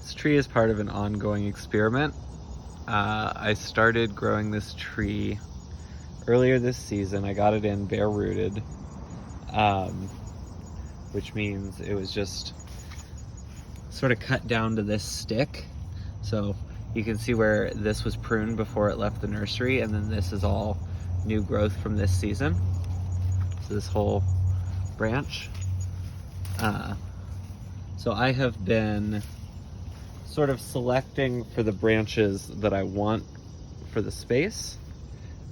This tree is part of an ongoing experiment. I started growing this tree earlier this season. I got it in bare rooted, which means it was just sort of cut down to this stick. So you can see where this was pruned before it left the nursery, and then this is all new growth from this season. So this whole branch. So I have been sort of selecting for the branches that I want for the space.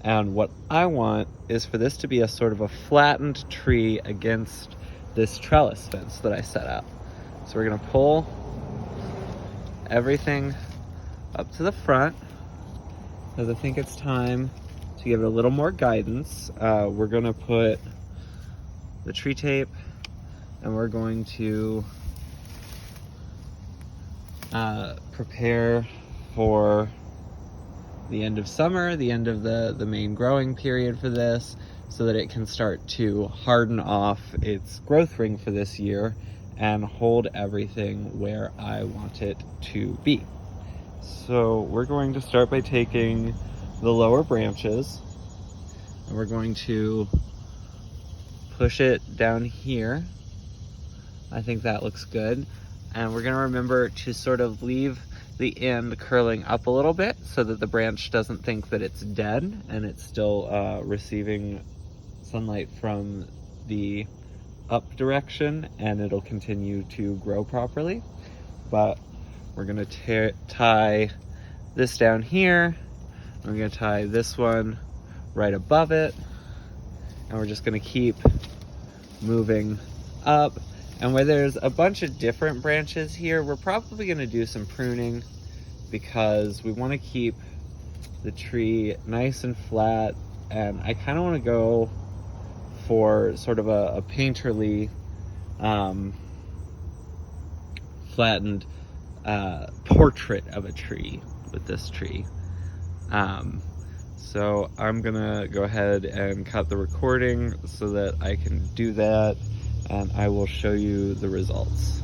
And what I want is for this to be a sort of a flattened tree against this trellis fence that I set up. So we're gonna pull everything up to the front, because I think it's time to give it a little more guidance. We're gonna put the tree tape, and we're going to prepare for the end of summer, the end of the main growing period for this, so that it can start to harden off its growth ring for this year and hold everything where I want it to be. So we're going to start by taking the lower branches, and we're going to push it down here. I think that looks good. And we're gonna remember to sort of leave the end curling up a little bit so that the branch doesn't think that it's dead and it's still receiving sunlight from the up direction, and it'll continue to grow properly. But we're gonna tie this down here. We're gonna tie this one right above it, and we're just gonna keep moving up. And where there's a bunch of different branches here, we're probably gonna do some pruning because we wanna keep the tree nice and flat. And I kinda wanna go for sort of a painterly, flattened portrait of a tree with this tree. So I'm gonna go ahead and cut the recording so that I can do that, and I will show you the results.